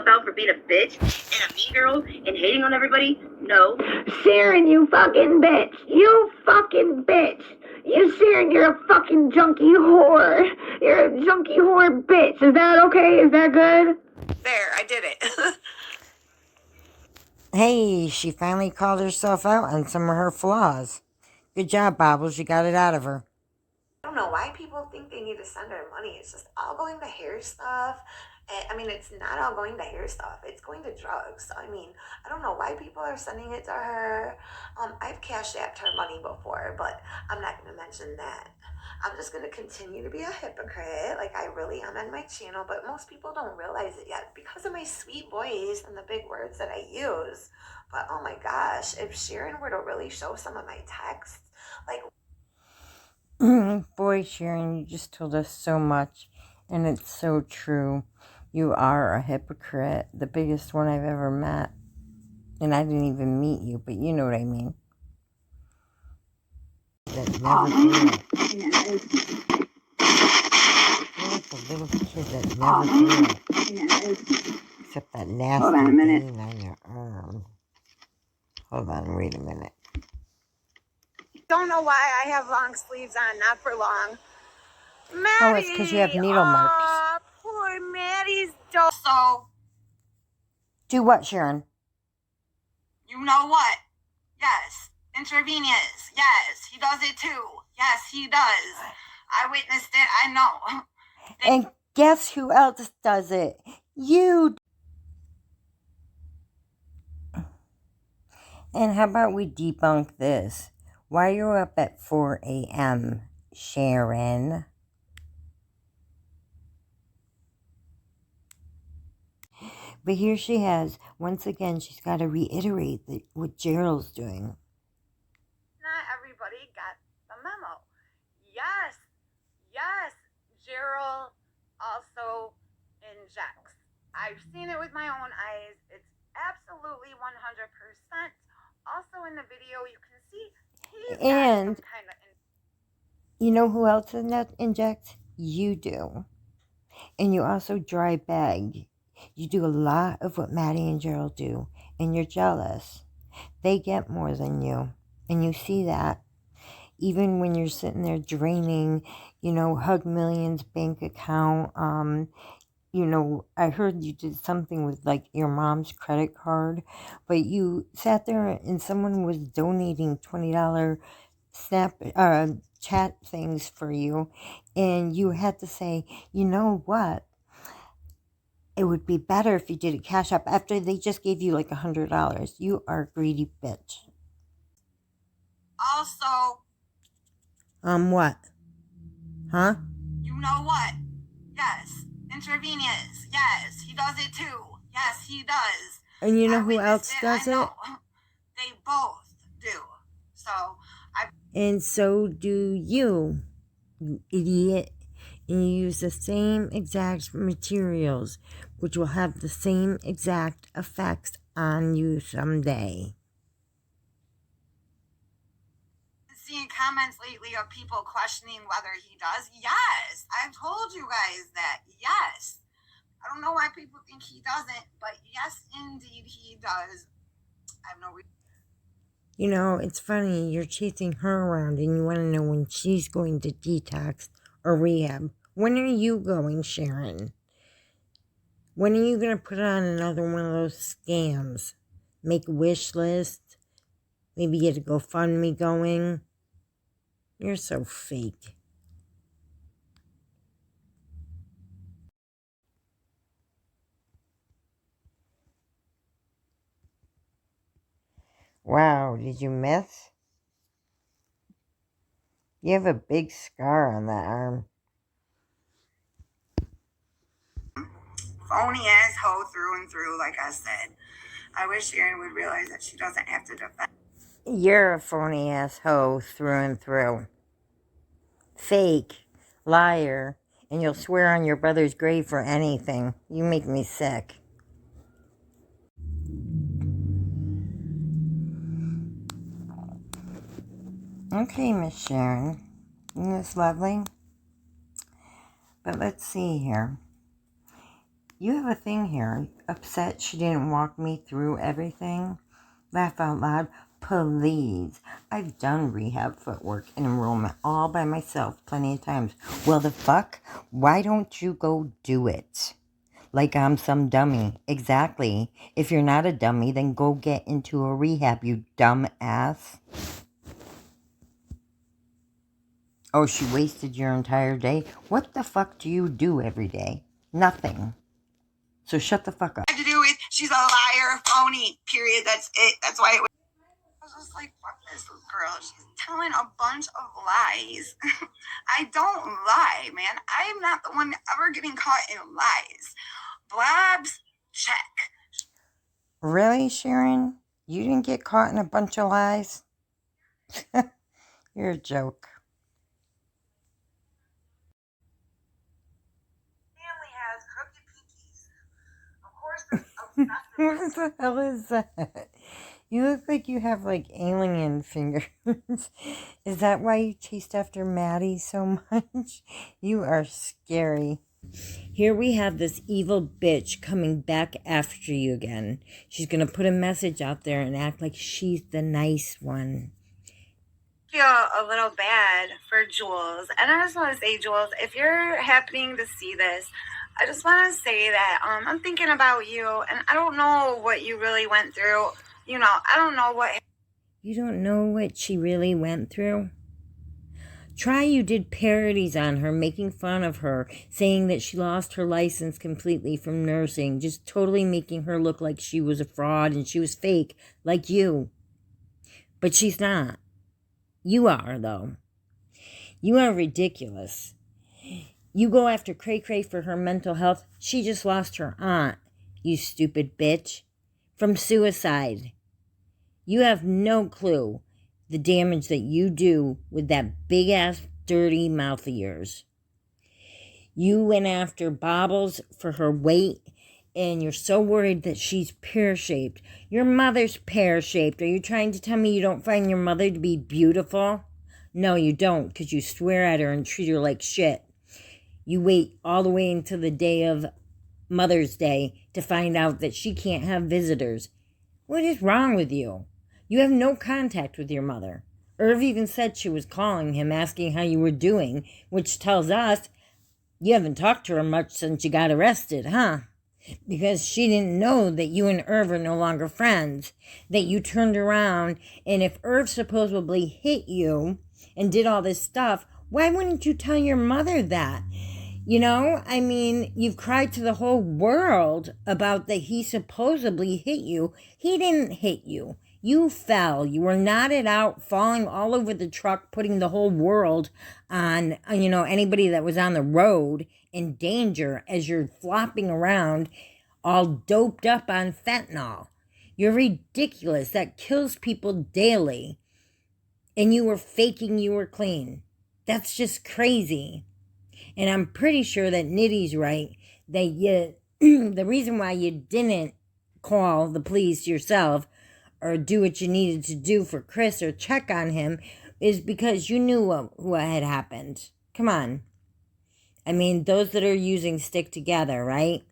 out for being a bitch and a mean girl and hating on everybody? No. Sharon, you fucking bitch. You fucking bitch. Sharon, you're a fucking junkie whore. You're a junkie whore bitch. Is that okay? Is that good? There, I did it. Hey, she finally called herself out on some of her flaws. Good job, Bobbles. You got it out of her. I don't know why people think they need to send her money. It's just all going to hair stuff. I mean, it's not all going to hair stuff. It's going to drugs. I mean, I don't know why people are sending it to her. I've cashed apped her money before, but I'm not going to mention that. I'm just going to continue to be a hypocrite like I really am on my channel, but most people don't realize it yet because of my sweet voice and the big words that I use. But oh my gosh, if Sharon were to really show some of my texts, like... Boy, Sharon, you just told us so much, and it's so true. You are a hypocrite, the biggest one I've ever met. And I didn't even meet you, but you know what I mean. That never grew up. You're like the little kid that never grew up. Except that nasty vein on your arm. Hold on, wait a minute. Don't know why I have long sleeves on, not for long. Maddie! Oh, it's because you have needle marks. Poor Maddie's dog. So, Do what, Sharon? you know what? Yes. Intravenous. Yes. He does it too. Yes, he does. I witnessed it. I know. And guess who else does it? You. And how about we debunk this? Why are you up at 4 a.m., Sharon? But here she has, once again, she's got to reiterate what Gerald's doing. Not everybody got the memo. Yes, Gerald also injects. I've seen it with my own eyes. It's absolutely 100%. Also in the video, you can see he's And got some kind of... You know who else injects? You do. And you also dry bag. You do a lot of what Maddie and Gerald do, and you're jealous. They get more than you, and you see that. Even when you're sitting there draining, Hug Million's bank account. I heard you did something with like your mom's credit card, but you sat there and someone was donating $20 chat things for you, and you had to say, you know what? It would be better if you did it cash up after they just gave you like $100. You are a greedy bitch. Also... What? Huh? You know what? Yes. Intravenous. Yes. He does it too. Yes, he does. And you know who else does it? They both do. So, And so do you idiot. And you use the same exact materials, which will have the same exact effects on you someday. Seeing comments lately of people questioning whether he does. Yes, I've told you guys that. Yes. I don't know why people think he doesn't, but yes, indeed, he does. I have no reason. It's funny, you're chasing her around and you want to know when she's going to detox or rehab. When are you going, Sharon? When are you going to put on another one of those scams? Make a wish list? Maybe get a GoFundMe going? You're so fake. Wow, did you miss? You have a big scar on that arm. Phony ass hoe through and through, like I said. I wish Sharon would realize that she doesn't have to defend. You're a phony ass hoe through and through. Fake. Liar. And you'll swear on your brother's grave for anything. You make me sick. Okay, Miss Sharon. Isn't this lovely? But let's see here. You have a thing here. Upset she didn't walk me through everything? Laugh out loud. Please. I've done rehab footwork and enrollment all by myself plenty of times. Well, the fuck? Why don't you go do it? Like I'm some dummy. Exactly. If you're not a dummy, then go get into a rehab, you dumb ass. Oh, she wasted your entire day? What the fuck do you do every day? Nothing. So shut the fuck up. To do with she's a liar, phony, period. That's it. That's why it was. I was just like, fuck this girl. She's telling a bunch of lies. I don't lie, man. I'm not the one ever getting caught in lies. Blabs, check. Really, Sharon? You didn't get caught in a bunch of lies? You're a joke. Family has crooked pinkies. Of course, What the hell is that? You look like you have like alien fingers. Is that why you chased after Maddie so much? You are scary. Here we have this evil bitch coming back after you again. She's gonna put a message out there and act like she's the nice one. Feel a little bad for Jules, and I just want to say, Jules, if you're happening to see this, I just want to say that I'm thinking about you, and I don't know what you really went through. You know, I don't know what. You don't know what she really went through? Try you did parodies on her, making fun of her, saying that she lost her license completely from nursing, just totally making her look like she was a fraud and she was fake, like you. But she's not. You are, though. You are ridiculous. You go after Cray Cray for her mental health. She just lost her aunt, you stupid bitch, from suicide. You have no clue the damage that you do with that big-ass dirty mouth of yours. You went after Bobbles for her weight, and you're so worried that she's pear-shaped. Your mother's pear-shaped. Are you trying to tell me you don't find your mother to be beautiful? No, you don't, because you swear at her and treat her like shit. You wait all the way until the day of Mother's Day to find out that she can't have visitors. What is wrong with you? You have no contact with your mother. Irv even said she was calling him, asking how you were doing, which tells us you haven't talked to her much since you got arrested, huh? Because she didn't know that you and Irv are no longer friends, that you turned around, and if Irv supposedly hit you and did all this stuff, why wouldn't you tell your mother that? You know, I mean, you've cried to the whole world about that he supposedly hit you. He didn't hit you. You fell. You were knotted out, falling all over the truck, putting the whole world on, anybody that was on the road in danger as you're flopping around all doped up on fentanyl. You're ridiculous. That kills people daily. And you were faking you were clean. That's just crazy. And I'm pretty sure that Nitty's right, that the reason why you didn't call the police yourself or do what you needed to do for Chris or check on him is because you knew what had happened. Come on. I mean, those that are using stick together, right?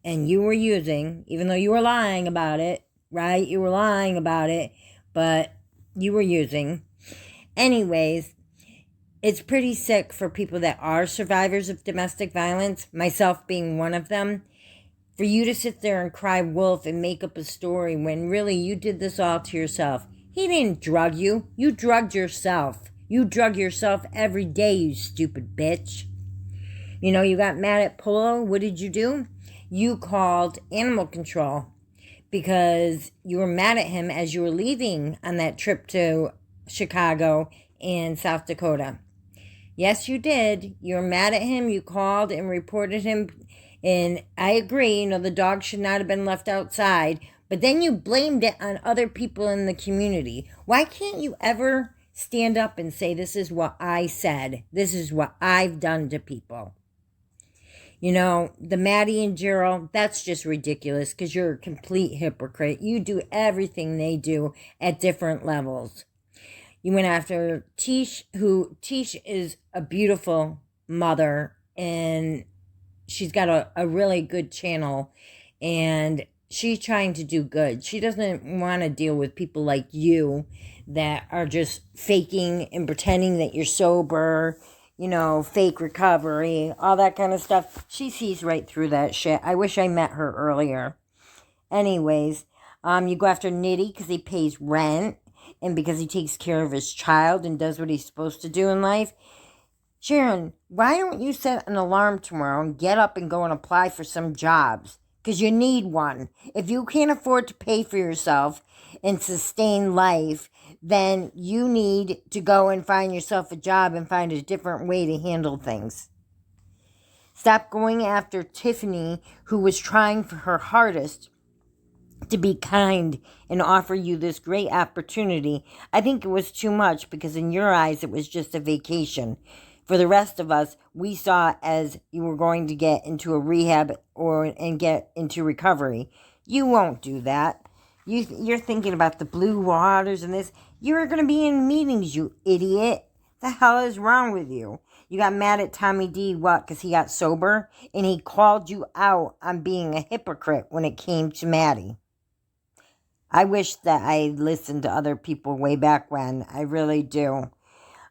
And you were using, even though you were lying about it, right? You were lying about it, but you were using. Anyways, it's pretty sick for people that are survivors of domestic violence, myself being one of them, for you to sit there and cry wolf and make up a story when really you did this all to yourself. He didn't drug you. You drugged yourself. You drug yourself every day, you stupid bitch. You know, you got mad at Polo. What did you do? You called animal control because you were mad at him as you were leaving on that trip to Chicago and South Dakota. Yes, you did. You were mad at him. You called and reported him. And I agree, the dog should not have been left outside. But then you blamed it on other people in the community. Why can't you ever stand up and say, this is what I said. This is what I've done to people? The Maddie and Gerald, that's just ridiculous because you're a complete hypocrite. You do everything they do at different levels. You went after Tish is a beautiful mother, and she's got a really good channel, and she's trying to do good. She doesn't want to deal with people like you that are just faking and pretending that you're sober, fake recovery, all that kind of stuff. She sees right through that shit. I wish I met her earlier. Anyways, you go after Nitty because he pays rent and because he takes care of his child and does what he's supposed to do in life. Sharon, why don't you set an alarm tomorrow and get up and go and apply for some jobs? Because you need one. If you can't afford to pay for yourself and sustain life, then you need to go and find yourself a job and find a different way to handle things. Stop going after Tiffany, who was trying for her hardest to be kind and offer you this great opportunity. I think it was too much because in your eyes it was just a vacation. For the rest of us, we saw it as you were going to get into a rehab and get into recovery. You won't do that. You're thinking about the blue waters and this. You're going to be in meetings, you idiot. The hell is wrong with you? You got mad at Tommy D, what, because he got sober? And he called you out on being a hypocrite when it came to Maddie. I wish that I listened to other people way back when. I really do.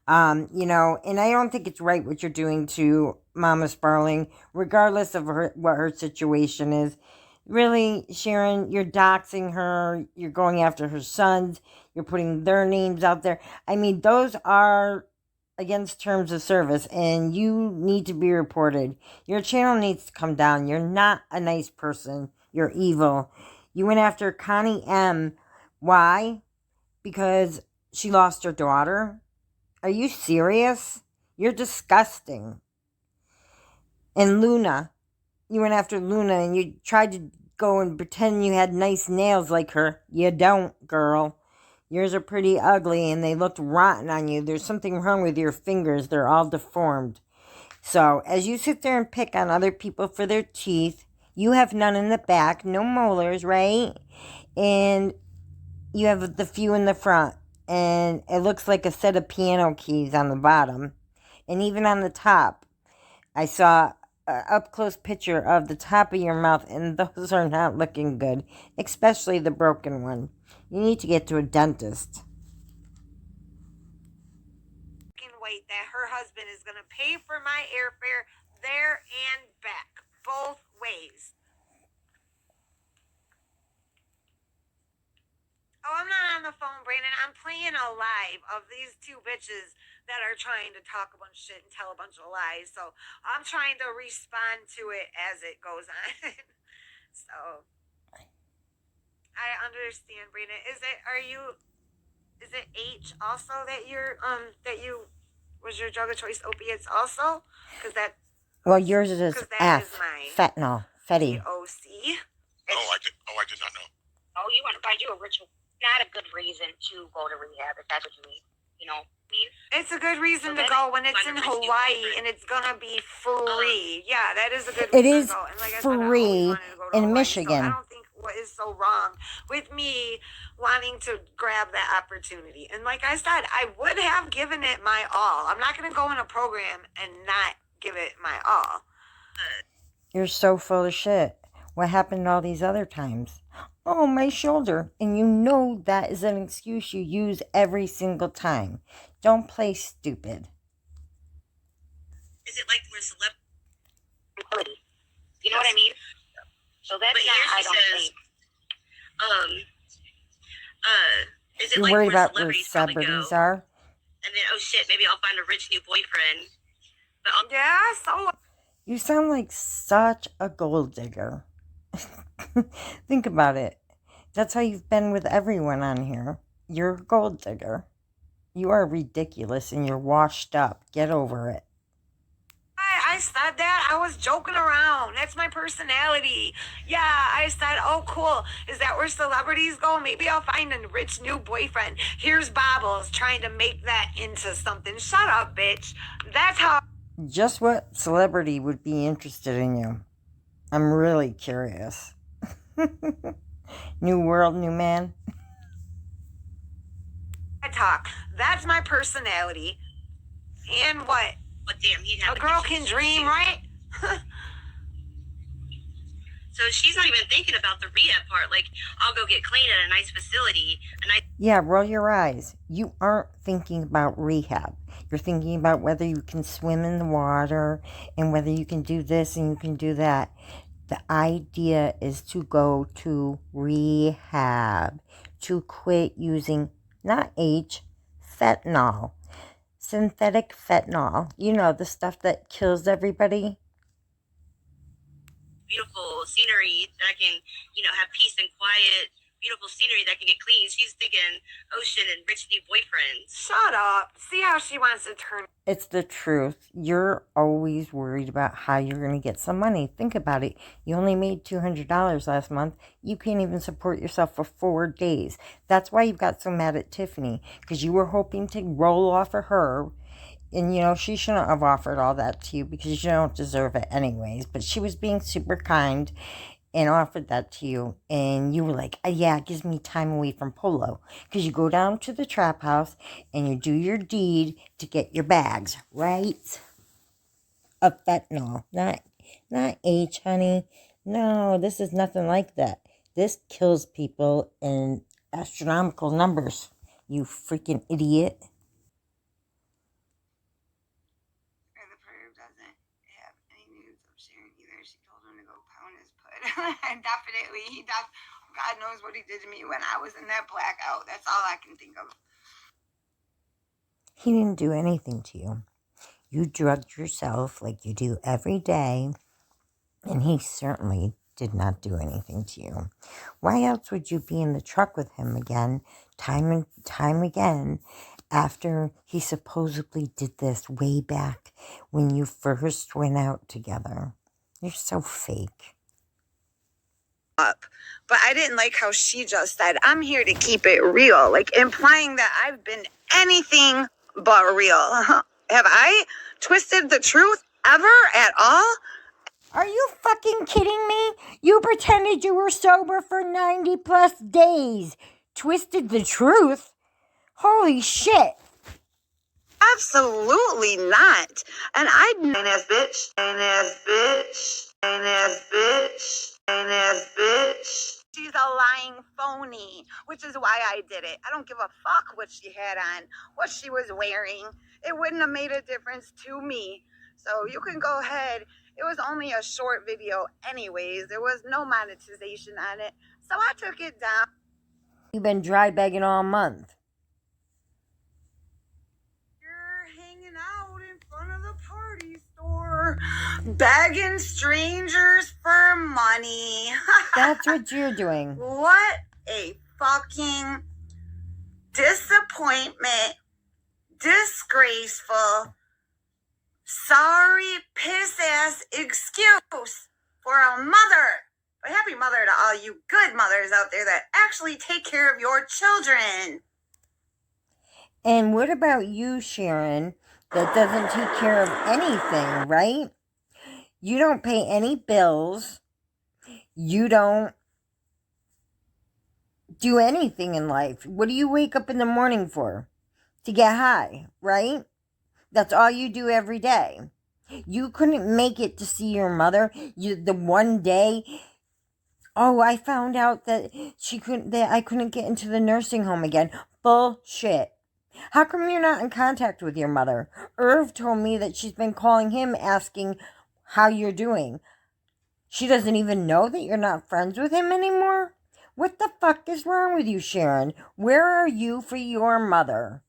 And I don't think it's right what you're doing to Mama Sparling, regardless of what her situation is. Really, Sharon, you're doxing her. You're going after her sons. You're putting their names out there. I mean, those are against terms of service, and you need to be reported. Your channel needs to come down. You're not a nice person. You're evil. You went after Connie M. Why? Because she lost her daughter? Are you serious? You're disgusting. And Luna. You went after Luna and you tried to go and pretend you had nice nails like her. You don't, girl. Yours are pretty ugly and they looked rotten on you. There's something wrong with your fingers. They're all deformed. So, as you sit there and pick on other people for their teeth, you have none in the back, no molars, right? And you have the few in the front. And it looks like a set of piano keys on the bottom. And even on the top, I saw an up-close picture of the top of your mouth, and those are not looking good, especially the broken one. You need to get to a dentist. Wait, that her husband is going to pay for my airfare there and back, both ways. Oh, I'm not on the phone, Brandon. I'm playing a live of these two bitches that are trying to talk a bunch of shit and tell a bunch of lies. So I'm trying to respond to it as it goes on. So I understand, Brandon. Is it H also that was your drug of choice opiates also? Well, yours is F, fentanyl, Fetty. OC. I did not know. Oh, you want to find you a ritual. Not a good reason to go to rehab if that's what you need. It's a good reason to go when it's in Hawaii and it's gonna be free. Yeah, that is a good reason It is to go. And like I free said, I in Hawaii, Michigan. So I don't think what is so wrong with me wanting to grab that opportunity. And like I said, I would have given it my all. I'm not gonna go in a program and not give it my all. You're so full of shit. What happened all these other times? Oh, my shoulder. And you know that is an excuse you use every single time. Don't play stupid. Is it like we're celebrity? You know what I mean? So that's not, I don't think. Is it You're like worried where about where celebrities are? And then, oh shit, maybe I'll find a rich new boyfriend. But yeah, so... You sound like such a gold digger. Think about it. That's how you've been with everyone on here. You're a gold digger. You are ridiculous and you're washed up. Get over it. I said that. I was joking around. That's my personality. Yeah, I said, oh, cool. Is that where celebrities go? Maybe I'll find a rich new boyfriend. Here's Bobbles trying to make that into something. Shut up, bitch. That's how... Just what celebrity would be interested in you? I'm really curious. New world, new man. I talk. That's my personality. And what? But damn, he'd have a girl can dream, right? So she's not even thinking about the rehab part. Like, I'll go get clean at a nice facility. Yeah, roll your eyes. You aren't thinking about rehab. You're thinking about whether you can swim in the water and whether you can do this and you can do that. The idea is to go to rehab, to quit using, not H, fentanyl, synthetic fentanyl. You know, the stuff that kills everybody. Beautiful scenery that I can, have peace and quiet. Beautiful scenery that can get clean. She's thinking ocean and rich new boyfriends. Shut up. See how she wants to turn. It's the truth. You're always worried about how you're going to get some money. Think about it. You only made $200 last month. You can't even support yourself for 4 days. That's why you got so mad at Tiffany, because you were hoping to roll off of her. And, she shouldn't have offered all that to you because you don't deserve it anyways. But she was being super kind and offered that to you. And you were like, yeah, it gives me time away from Polo. Because you go down to the trap house and you do your deed to get your bags, right? Of fentanyl. Not H, honey. No, this is nothing like that. This kills people in astronomical numbers. You freaking idiot. The prayer doesn't have any news of Sharon either. She told him to go pound his put. Definitely, God knows what he did to me when I was in that blackout. That's all I can think of. He didn't do anything to you. You drugged yourself like you do every day, and he certainly did not do anything to you. Why else would you be in the truck with him again, time and time again, after he supposedly did this way back when you first went out together? You're so fake. Up. But I didn't like how she just said, I'm here to keep it real, like implying that I've been anything but real. Have I twisted the truth ever at all? Are you fucking kidding me? You pretended you were sober for 90 plus days. Twisted the truth? Holy shit. Absolutely not. And I'd ass bitch, ass bitch, ass bitch, ass bitch. She's a lying phony, which is why I did it. I don't give a fuck what she had on, what she was wearing. It wouldn't have made a difference to me. So you can go ahead. It was only a short video anyways. There was no monetization on it. So I took it down. You've been dry begging all month. You're hanging out in front of the party store, begging strangers for money. That's what you're doing. What a fucking disappointment. Disgraceful. Sorry, piss ass excuse for a mother. But happy mother to all you good mothers out there that actually take care of your children. And what about you, Sharon, that doesn't take care of anything, right? You don't pay any bills. You don't do anything in life. What do you wake up in the morning for? To get high, right? That's all you do every day. You couldn't make it to see your mother. The one day, I found out that I couldn't get into the nursing home again. Bullshit. How come you're not in contact with your mother? Irv told me that she's been calling him asking how you're doing. She doesn't even know that you're not friends with him anymore? What the fuck is wrong with you, Sharon? Where are you for your mother?